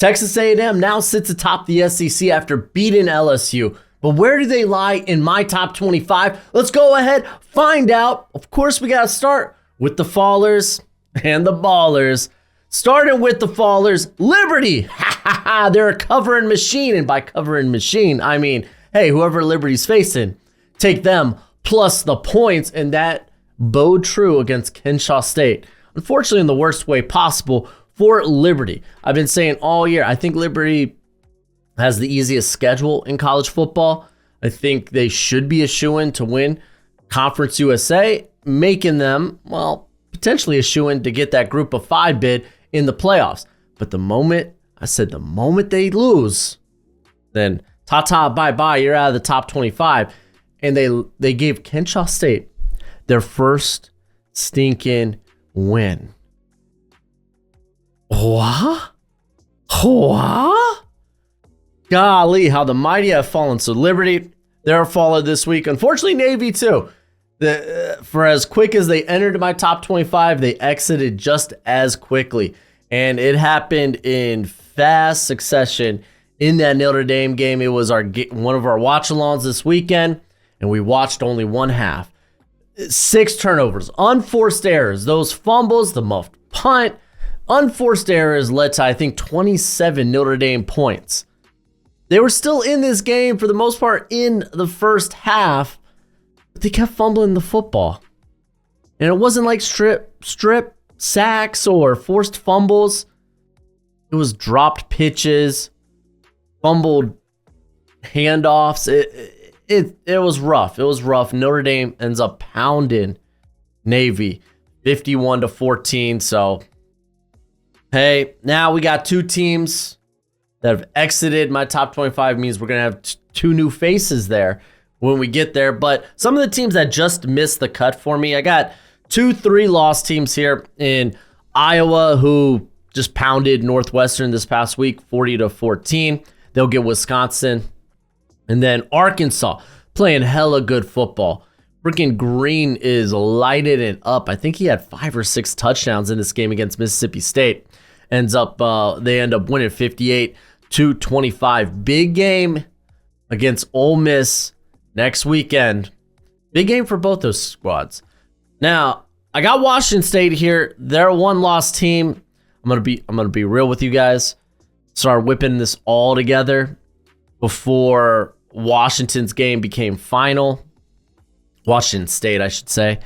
Texas A&M now sits atop the SEC after beating LSU. But where do they lie in my top 25? Let's go ahead, find out. Of course, we got to start with the Fallers and the Ballers. Starting with the Fallers, Liberty. They're a covering machine. And by covering machine, I mean, hey, whoever Liberty's facing, take them plus the points. And that bode true against Kennesaw State. Unfortunately, in the worst way possible for Liberty. I've been saying all year, I think Liberty has the easiest schedule in college football. I think they should be a shoo-in to win Conference USA, making them, well, potentially a shoo-in to get that group of 5 bid in the playoffs. But the moment they lose, then ta-ta, bye-bye, you're out of the top 25. And they gave Kennesaw State their first stinking win. What? Golly, how the mighty have fallen. So Liberty, they're fallen this week. Unfortunately, Navy too. For as quick as they entered my top 25, they exited just as quickly. And it happened in fast succession in that Notre Dame game. It was one of our watch-alongs this weekend, and we watched only one half. 6 turnovers, unforced errors, those fumbles, the muffed punt, unforced errors led to, I think, 27 Notre Dame points. They were still in this game for the most part in the first half, but they kept fumbling the football. And it wasn't like strip sacks or forced fumbles. It was dropped pitches, fumbled handoffs. It was rough. It was rough. Notre Dame ends up pounding Navy 51-14. So, hey, now we got 2 teams that have exited my top 25. Means we're going to have 2 new faces there when we get there. But some of the teams that just missed the cut for me, I got 2 3-loss teams here in Iowa who just pounded Northwestern this past week 40-14. They'll get Wisconsin. And then Arkansas playing hella good football. Freaking Green is lighted and up. I think he had 5 or 6 touchdowns in this game against Mississippi State. They end up winning 58-25. Big game against Ole Miss next weekend. Big game for both those squads. Now, I got Washington State here. They're a 1-loss team. I'm gonna be real with you guys. Start whipping this all together before Washington's game became final. Washington State, I should say.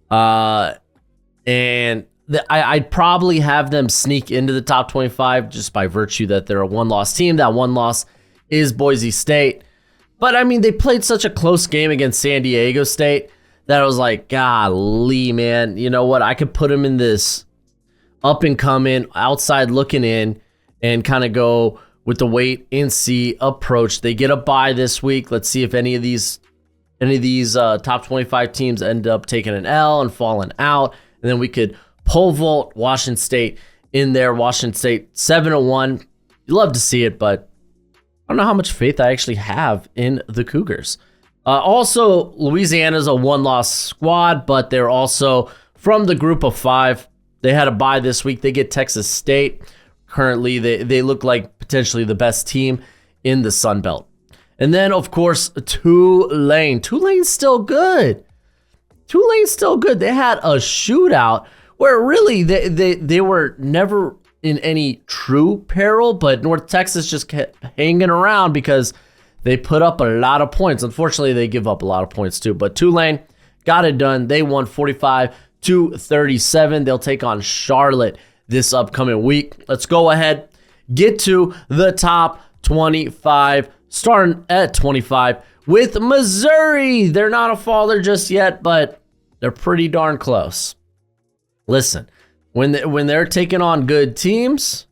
And I'd probably have them sneak into the top 25 just by virtue that they're a 1-loss team. That 1 loss is Boise State. But, I mean, they played such a close game against San Diego State that I was like, golly, man. You know what? I could put them in this up-and-coming, outside looking in, and kind of go with the wait-and-see approach. They get a bye this week. Let's see if any of these top 25 teams end up taking an L and falling out. And then we could pole vault Washington State in there. Washington State 7-1. You love to see it, but I don't know how much faith I actually have in the Cougars. Also, Louisiana's a 1-loss squad, but they're also from the group of 5. They had a bye this week. They get Texas State. Currently, they look like potentially the best team in the Sun Belt. And then, of course, Tulane. Tulane's still good. They had a shootout where really they were never in any true peril, but North Texas just kept hanging around because they put up a lot of points. Unfortunately, they give up a lot of points too. But Tulane got it done. They won 45-37. They'll take on Charlotte this upcoming week. Let's go ahead, get to the top 25, starting at 25 with Missouri. They're not a faller just yet, but they're pretty darn close. Listen, when they're taking on good teams,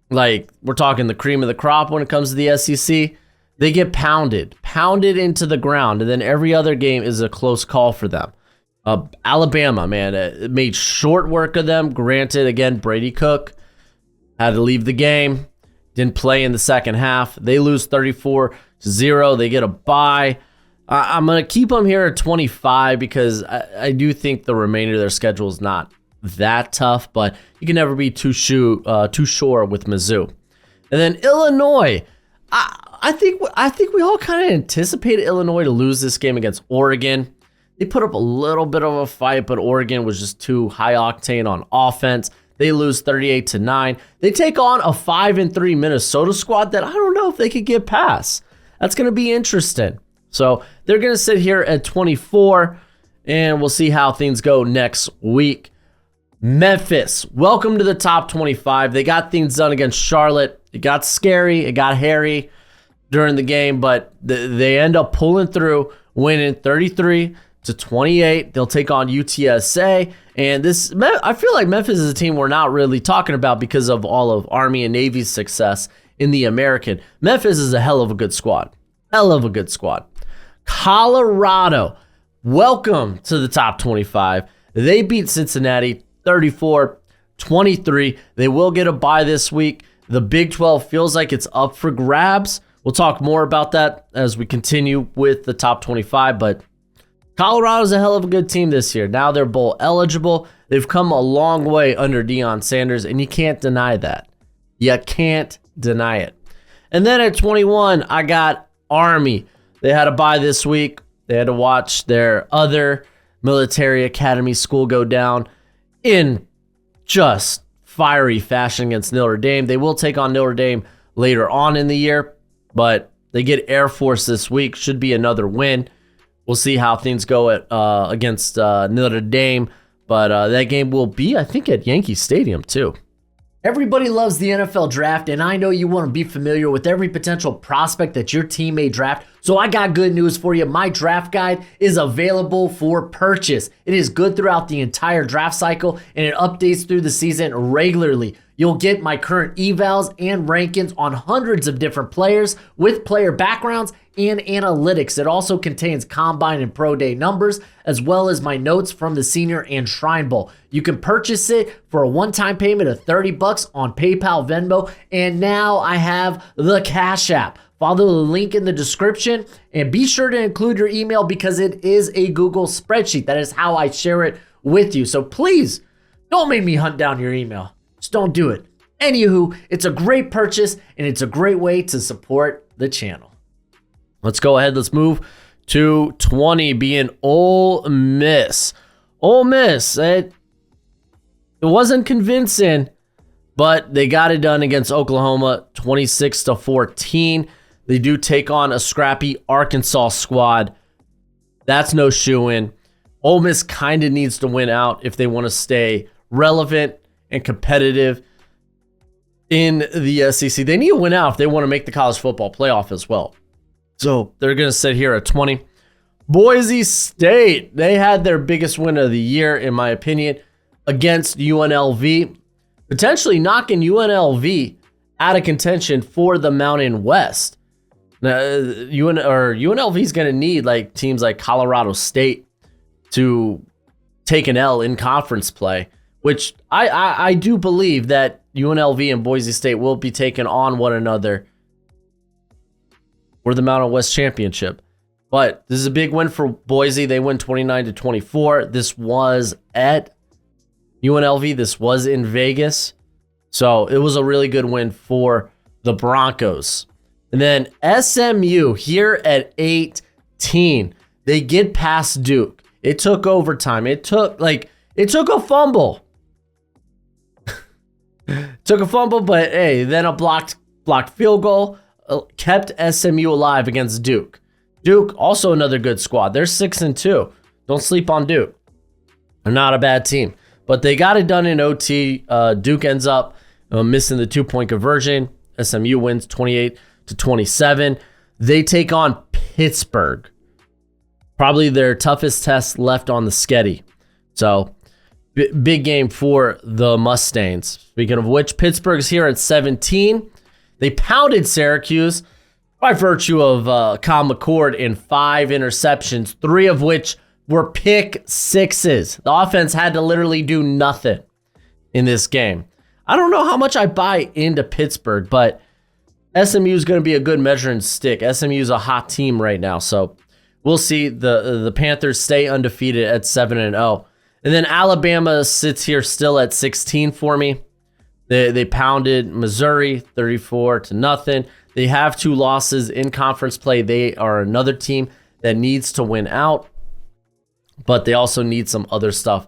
like we're talking the cream of the crop when it comes to the SEC, they get pounded into the ground, and then every other game is a close call for them. Alabama, man, it made short work of them. Granted, again, Brady Cook had to leave the game, didn't play in the second half. They lose 34-0. They get a bye. I'm going to keep them here at 25 because I do think the remainder of their schedule is not that tough, but you can never be too sure with Mizzou. And then Illinois. I think we all kind of anticipated Illinois to lose this game against Oregon. They put up a little bit of a fight, but Oregon was just too high octane on offense. They lose 38-9. They take on a 5-3 Minnesota squad that I don't know if they could get past. That's going to be interesting. So they're going to sit here at 24, and we'll see how things go next week. Memphis, welcome to the top 25. They got things done against Charlotte. It got scary. It got hairy during the game, but they end up pulling through, winning 33-28. They'll take on UTSA. And I feel like Memphis is a team we're not really talking about because of all of Army and Navy's success in the American. Memphis is a hell of a good squad. Hell of a good squad. Colorado, welcome to the top 25. They beat Cincinnati 34-23. They will get a bye this week. The Big 12 feels like it's up for grabs. We'll talk more about that as we continue with the top 25, but Colorado's a hell of a good team this year. Now they're bowl eligible. They've come a long way under Deion Sanders, and you can't deny that. You can't deny it. And then at 21, I got Army. They had a bye this week. They had to watch their other military academy school go down in just fiery fashion against Notre Dame. They will take on Notre Dame later on in the year, but they get Air Force this week. Should be another win. We'll see how things go against Notre Dame, but that game will be, I think, at Yankee Stadium too. Everybody loves the NFL draft, and I know you want to be familiar with every potential prospect that your team may draft. So I got good news for you. My draft guide is available for purchase. It is good throughout the entire draft cycle, and it updates through the season regularly. You'll get my current evals and rankings on hundreds of different players with player backgrounds and analytics. It also contains combine and pro day numbers, as well as my notes from the Senior and Shrine Bowl. You can purchase it for a one-time payment of $30 on PayPal, Venmo, and now I have the Cash App. Follow the link in the description and be sure to include your email because it is a Google spreadsheet. That is how I share it with you. So please don't make me hunt down your email. Just don't do it. Anywho, it's a great purchase and it's a great way to support the channel. Let's go ahead. Let's move to 20 being Ole Miss. Ole Miss, it wasn't convincing, but they got it done against Oklahoma 26-14. They do take on a scrappy Arkansas squad. That's no shoo-in. Ole Miss kind of needs to win out if they want to stay relevant and competitive in the SEC. They need to win out if they want to make the college football playoff as well. So they're going to sit here at 20. Boise State, they had their biggest win of the year, in my opinion, against UNLV, potentially knocking UNLV out of contention for the Mountain West. Now, UNLV is going to need like teams like Colorado State to take an L in conference play, which I do believe that UNLV and Boise State will be taking on one another for the Mountain West Championship. But this is a big win for Boise. They win 29-24. This was at UNLV. This was in Vegas. So it was a really good win for the Broncos. And then SMU here at 18. They get past Duke. It took overtime. It took a fumble. Took a fumble, but hey, then a blocked field goal kept SMU alive against Duke. Duke, also another good squad. They're 6-2. Don't sleep on Duke. They're not a bad team. But they got it done in OT. Duke ends up missing the 2-point conversion. SMU wins 28-27. They take on Pittsburgh. Probably their toughest test left on the schedule. So, big game for the Mustangs. Speaking of which, Pittsburgh's here at 17. They pounded Syracuse by virtue of Kyle McCord in 5 interceptions, 3 of which were pick sixes. The offense had to literally do nothing in this game. I don't know how much I buy into Pittsburgh, but SMU is going to be a good measuring stick. SMU is a hot team right now, so we'll see. The Panthers stay undefeated at 7-0. And then Alabama sits here still at 16 for me. They pounded Missouri 34-0. They have 2 losses in conference play. They are another team that needs to win out, but they also need some other stuff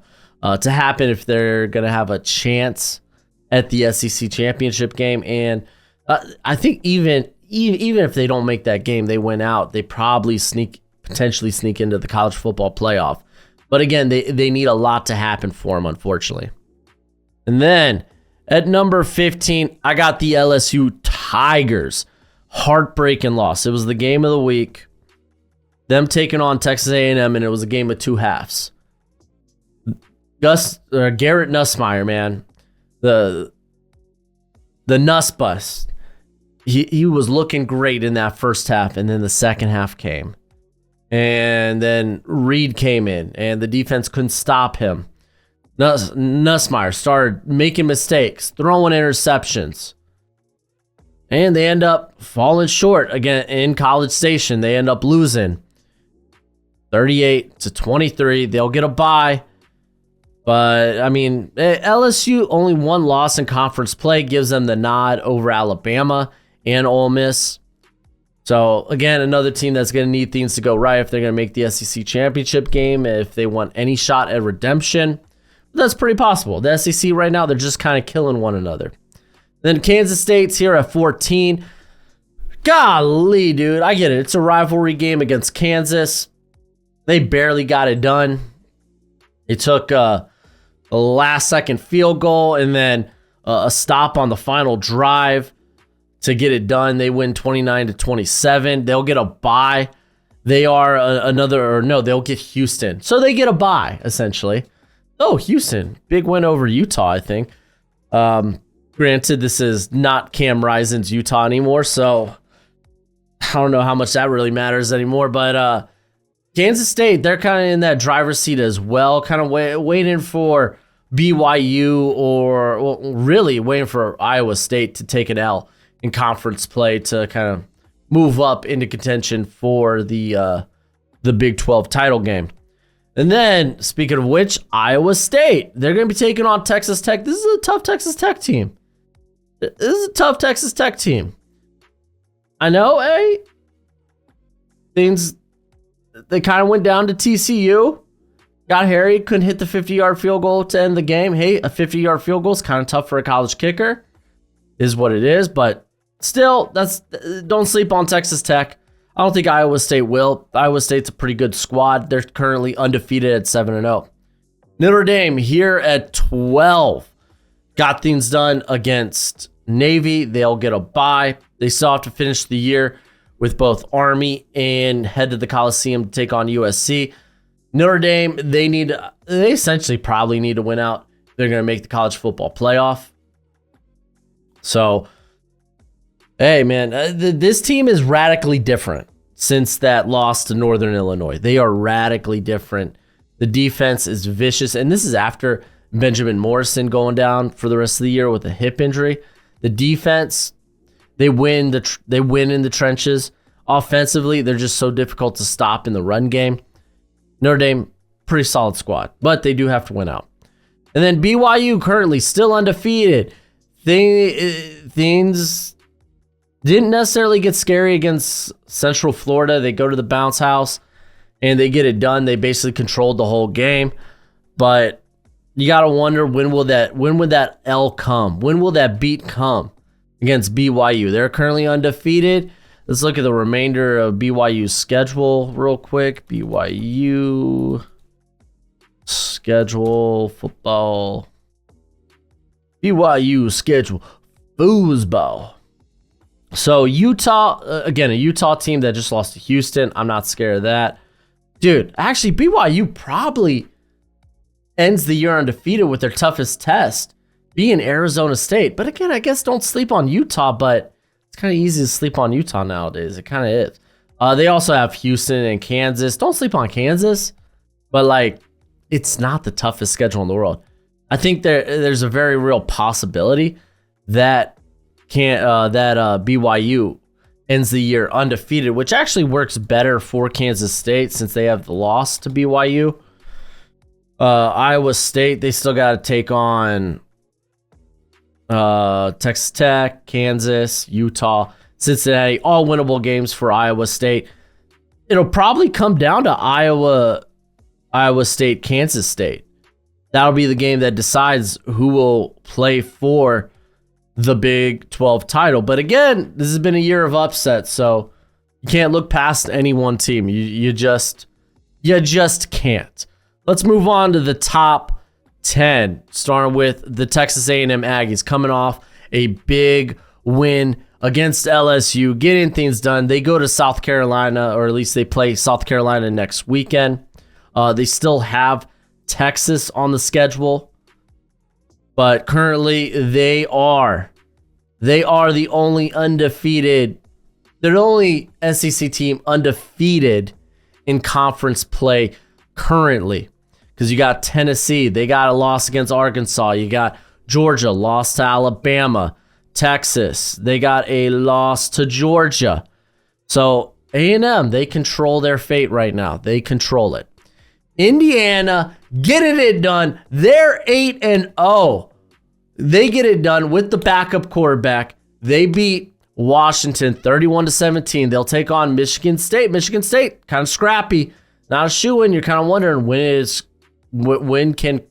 to happen if they're going to have a chance at the SEC championship game. And I think even if they don't make that game, they win out, they probably potentially sneak into the college football playoff. But again, they need a lot to happen for them, unfortunately. And then at number 15, I got the LSU Tigers. Heartbreaking loss. It was the game of the week. Them taking on Texas A&M, and it was a game of 2 halves. Garrett Nussmeier, man, the Nuss bus. He was looking great in that first half, and then the second half came. And then Reed came in, and the defense couldn't stop him. Nussmeier started making mistakes, throwing interceptions. And they end up falling short again in College Station. They end up losing 38-23. They'll get a bye. But, I mean, LSU only 1 loss in conference play gives them the nod over Alabama and Ole Miss. So, again, another team that's going to need things to go right if they're going to make the SEC championship game, if they want any shot at redemption. That's pretty possible. The SEC right now, they're just kind of killing one another. Then Kansas State's here at 14. Golly, dude, I get it. It's a rivalry game against Kansas. They barely got it done. It took a last-second field goal and then a stop on the final drive to get it done. They win 29-27. They'll get a bye. They are they'll get Houston. So they get a bye, essentially. Oh, Houston. Big win over Utah, I think. Granted, this is not Cam Rising's Utah anymore, so I don't know how much that really matters anymore. But Kansas State, they're kind of in that driver's seat as well, kind of waiting for BYU or really waiting for Iowa State to take an L in conference play to kind of move up into contention for the Big 12 title game. And then, speaking of which, Iowa State, they're going to be taking on Texas Tech. This is a tough Texas Tech team. I know, they kind of went down to TCU. Got hairy, couldn't hit the 50-yard field goal to end the game. Hey, a 50-yard field goal is kind of tough for a college kicker. Is what it is, but still, don't sleep on Texas Tech. I don't think Iowa State will. Iowa State's a pretty good squad. They're currently undefeated at 7-0. Notre Dame here at 12. Got things done against Navy. They'll get a bye. They still have to finish the year with both Army and head to the Coliseum to take on USC. Notre Dame, they essentially probably need to win out. They're going to make the college football playoff. So, hey, man, this team is radically different since that loss to Northern Illinois. They are radically different. The defense is vicious, and this is after Benjamin Morrison going down for the rest of the year with a hip injury. The defense, they win in the trenches. Offensively, they're just so difficult to stop in the run game. Notre Dame, pretty solid squad, but they do have to win out. And then BYU currently still undefeated. Things didn't necessarily get scary against Central Florida. They go to the bounce house and they get it done. They basically controlled the whole game. But you got to wonder, when would that L come? When will that beat come against BYU? They're currently undefeated. Let's look at the remainder of BYU's schedule real quick. BYU schedule, football. BYU schedule, foosball. So Utah, again, a Utah team that just lost to Houston. I'm not scared of that. Dude, actually, BYU probably ends the year undefeated with their toughest test, being Arizona State. But again, I guess don't sleep on Utah, but it's kind of easy to sleep on Utah nowadays. It kind of is. They also have Houston and Kansas. Don't sleep on Kansas, but it's not the toughest schedule in the world. I think there's a very real possibility that BYU ends the year undefeated, which actually works better for Kansas State since they have the loss to BYU. Iowa State, they still got to take on Texas Tech, Kansas, Utah, Cincinnati, all winnable games for Iowa State. It'll probably come down to Iowa State, Kansas State. That'll be the game that decides who will play for the Big 12 title. But again, this has been a year of upsets, so you can't look past any one team. You just can't. Let's move on to the top 10, starting with the Texas A&M Aggies coming off a big win against LSU, getting things done. They go to South Carolina, or at least they play South Carolina next weekend. They still have Texas on the schedule, but currently they are the only undefeated. They're the only SEC team undefeated in conference play currently, because you got Tennessee, they got a loss against Arkansas. You got Georgia, lost to Alabama. Texas, they got a loss to Georgia. So A&M, they control their fate right now. They control it. Indiana, getting it done. They're 8-0. They get it done with the backup quarterback. They beat Washington 31-17. They'll take on Michigan State. Michigan State, kind of scrappy. Not a shoo-in. You're kind of wondering when can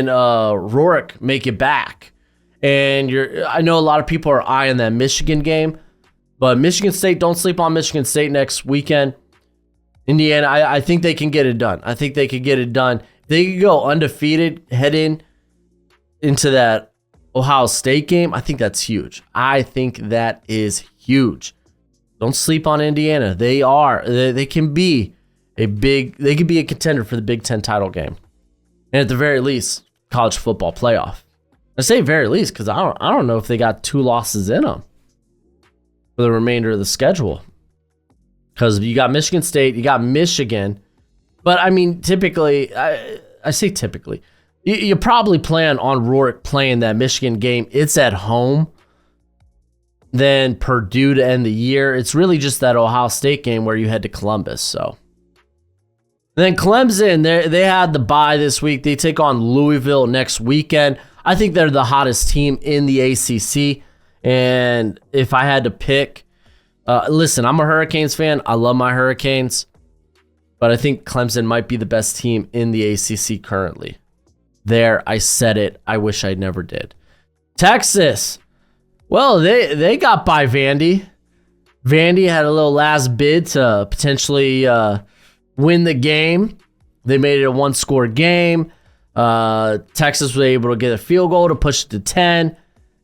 Rourke make it back? And I know a lot of people are eyeing that Michigan game, but Michigan State, don't sleep on Michigan State next weekend. Indiana, I think they can get it done. I think they could get it done. They could go undefeated, head into that Ohio State game. I think that's huge. I think that is huge. Don't sleep on Indiana. They can be a contender for the Big Ten title game. And at the very least, college football playoff. I say very least because I don't know if they got 2 losses in them for the remainder of the schedule. Because you got Michigan State, you got Michigan. But, I mean, typically, I say typically, you probably plan on Rourke playing that Michigan game. It's at home. Then Purdue to end the year. It's really just that Ohio State game where you head to Columbus. So then Clemson, they had the bye this week. They take on Louisville next weekend. I think they're the hottest team in the ACC. And if I had to pick, listen, I'm a Hurricanes fan. I love my Hurricanes. But I think Clemson might be the best team in the ACC currently. There, I said it. I wish I never did. Texas. Well, they got by Vandy. Vandy had a little last bid to potentially win the game. They made it a 1-score game. Texas was able to get a field goal to push it to 10.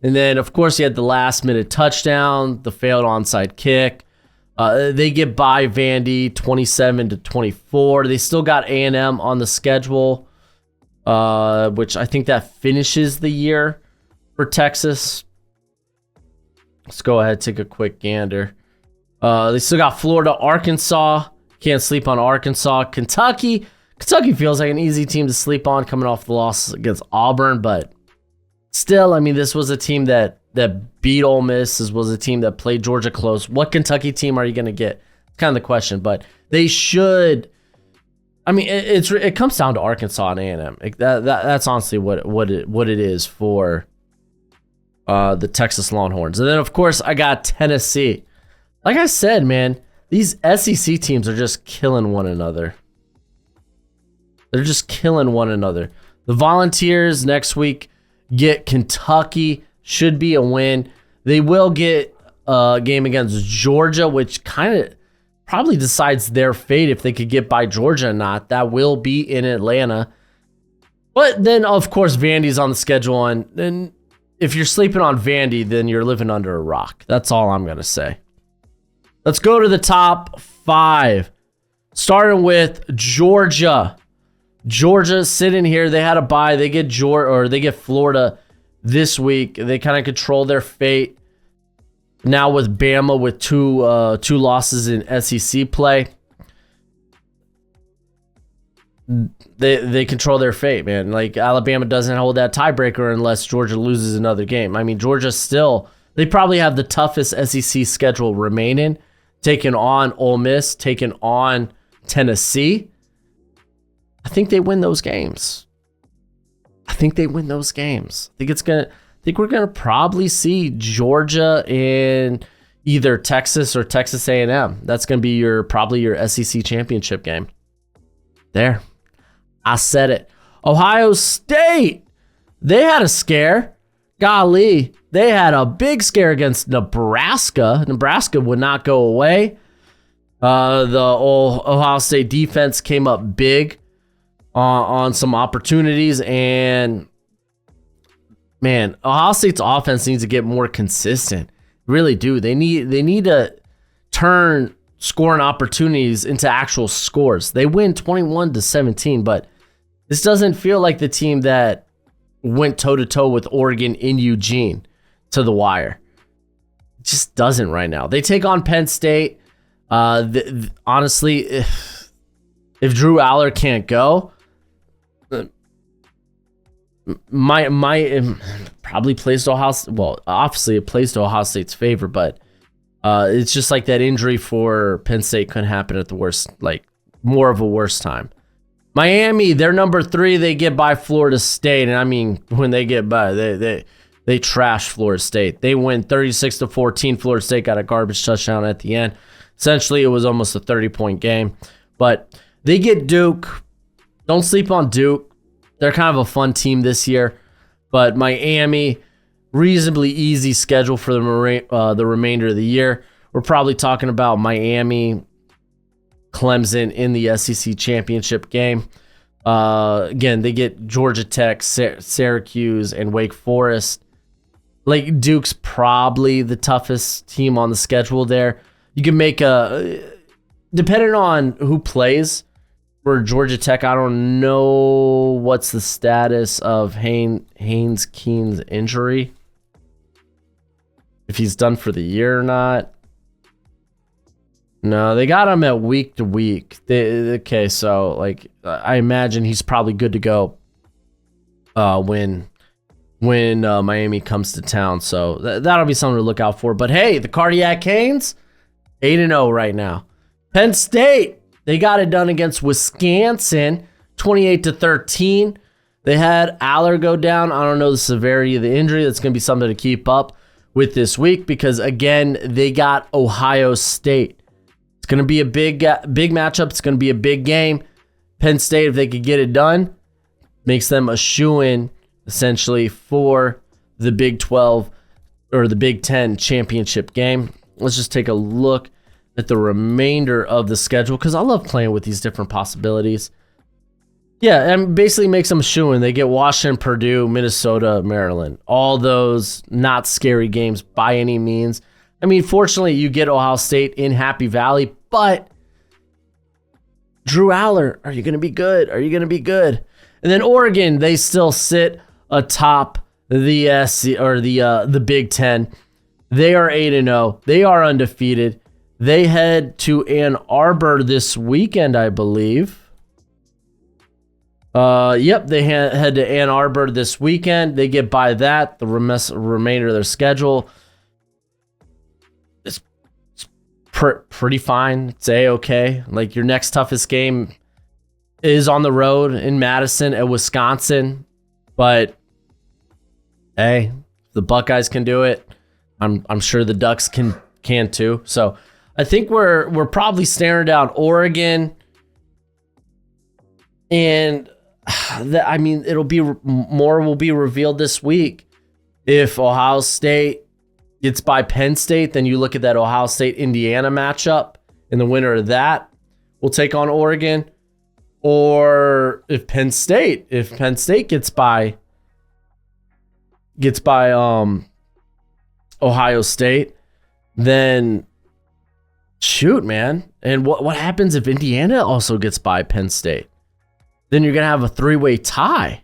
And then, of course, you had the last-minute touchdown, the failed onside kick. They get by Vandy 27-24. They still got A&M on the schedule, which I think that finishes the year for Texas. Let's go ahead and take a quick gander. They still got Florida, Arkansas. Can't sleep on Arkansas. Kentucky feels like an easy team to sleep on coming off the loss against Auburn, but still, I mean, this was a team that beat Ole Miss. This was a team that played Georgia close. What Kentucky team are you going to get? Kind of the question, but they should. I mean, it comes down to Arkansas and A&M. That's honestly what it is for the Texas Longhorns. And then, of course, I got Tennessee. Like I said, man, these SEC teams are just killing one another. They're just killing one another. The Volunteers next week get Kentucky. Should be a win. They will get a game against Georgia, which kind of probably decides their fate if they could get by Georgia or not. That will be in Atlanta. But then, of course, Vandy's on the schedule. And if you're sleeping on Vandy, then you're living under a rock. That's all I'm going to say. Let's go to the top 5. Starting with Georgia. Georgia sitting here. They had a bye. They get Florida this week. They kind of control their fate. Now with Bama with two losses in SEC play. They control their fate, man. Like Alabama doesn't hold that tiebreaker unless Georgia loses another game. I mean, Georgia still, they probably have the toughest SEC schedule remaining. Taking on Ole Miss, taking on Tennessee. I think they win those games. I think it's think we're going to probably see Georgia and either Texas or Texas A&M. That's going to be probably your SEC championship game. There. I said it. Ohio State, they had a scare. Golly, they had a big scare against Nebraska. Nebraska would not go away. The Ohio State defense came up big on some opportunities, and man, Ohio State's offense needs to get more consistent. Really do. They need to turn scoring opportunities into actual scores. They win 21-17, but this doesn't feel like the team that went toe-to-toe with Oregon in Eugene to the wire. It just doesn't right now. They take on Penn State. Honestly, if Drew Aller can't go, my probably plays to Ohio. Well, obviously it plays to Ohio State's favor, but it's just like that injury for Penn State couldn't happen at the worst, like more of a worse time. Miami, they're number 3. They get by Florida State, and I mean when they get by, they trash Florida State. They win 36-14. Florida State got a garbage touchdown at the end. Essentially, it was almost a 30-point game, but they get Duke. Don't sleep on Duke. They're kind of a fun team this year, but Miami, reasonably easy schedule for the remainder of the year. We're probably talking about Miami, Clemson in the SEC championship game. Again, they get Georgia Tech, Syracuse, and Wake Forest. Like Duke's probably the toughest team on the schedule there. You can make depending on who plays for Georgia Tech. I don't know what's the status of Haynes Keene's injury, if he's done for the year or not. No, they got him at week to week. Okay, so like I imagine he's probably good to go when Miami comes to town. So that'll be something to look out for. But hey, the Cardiac Canes, 8-0 right now. Penn State, they got it done against Wisconsin, 28-13. They had Aller go down. I don't know the severity of the injury. That's going to be something to keep up with this week because, again, they got Ohio State. It's going to be a big matchup. It's going to be a big game. Penn State, if they could get it done, makes them a shoo-in, essentially, for the Big 12 or the Big 10 championship game. Let's just take a look at the remainder of the schedule because I love playing with these different possibilities. Yeah, and basically makes them a shoo-in. They get Washington, Purdue, Minnesota, Maryland. All those not scary games by any means. I mean, fortunately, you get Ohio State in Happy Valley, but Drew Aller, are you going to be good? Are you going to be good? And then Oregon, they still sit atop the SC or the Big Ten. They are 8-0. They are undefeated. They head to Ann Arbor this weekend, I believe. Yep, they head to Ann Arbor this weekend. They get by that. The remainder of their schedule is pretty fine. It's A-okay. Like your next toughest game is on the road in Madison at Wisconsin, but hey, the Buckeyes can do it. I'm sure the Ducks can too. So I think we're probably staring down Oregon, and I mean it'll be more will be revealed this week. If Ohio State gets by Penn State, then you look at that Ohio State Indiana matchup, and the winner of that will take on Oregon. Or if Penn State gets by Ohio State, then shoot, man. And what happens if Indiana also gets by Penn State? Then you're going to have a 3-way tie.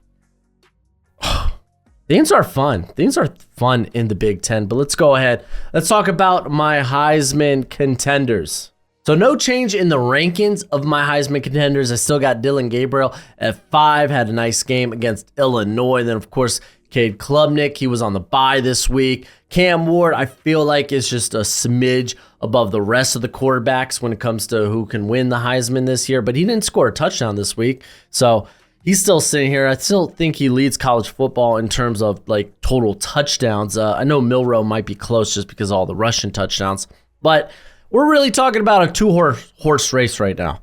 Things are fun. Things are fun in the Big Ten. But let's go ahead. Let's talk about my Heisman contenders. So no change in the rankings of my Heisman contenders. I still got Dylan Gabriel at 5. Had a nice game against Illinois. Then, of course, Cade Klubnik. He was on the bye this week. Cam Ward, I feel like, is just a smidge above the rest of the quarterbacks when it comes to who can win the Heisman this year. But he didn't score a touchdown this week. So he's still sitting here. I still think he leads college football in terms of like total touchdowns. I know Milroe might be close just because of all the rushing touchdowns, but we're really talking about a two-horse race right now.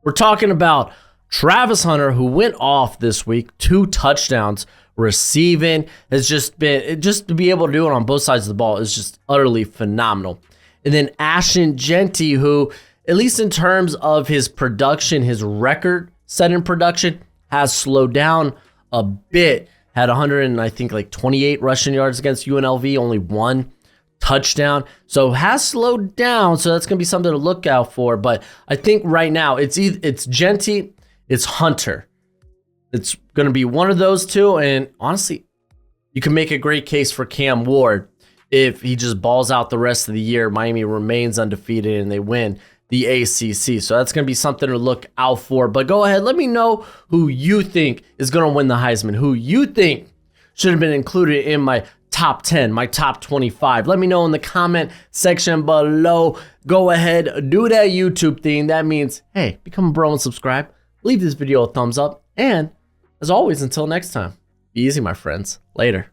We're talking about Travis Hunter, who went off this week, 2 touchdowns receiving. Has just to be able to do it on both sides of the ball is just utterly phenomenal. And then Ashton Jeanty, who, at least in terms of his production, his record-setting production, has slowed down a bit. Had 128 rushing yards against UNLV, only 1 touchdown. So has slowed down, so that's going to be something to look out for. But I think right now it's Jeanty, it's Hunter. It's going to be one of those two. And honestly, you can make a great case for Cam Ward. If he just balls out the rest of the year, Miami remains undefeated and they win the ACC. So that's going to be something to look out for. But go ahead, let me know who you think is going to win the Heisman, who you think should have been included in my top 10, my top 25. Let me know in the comment section below. Go ahead, do that YouTube thing. That means, hey, become a bro and subscribe. Leave this video a thumbs up. And as always, until next time, be easy, my friends. Later.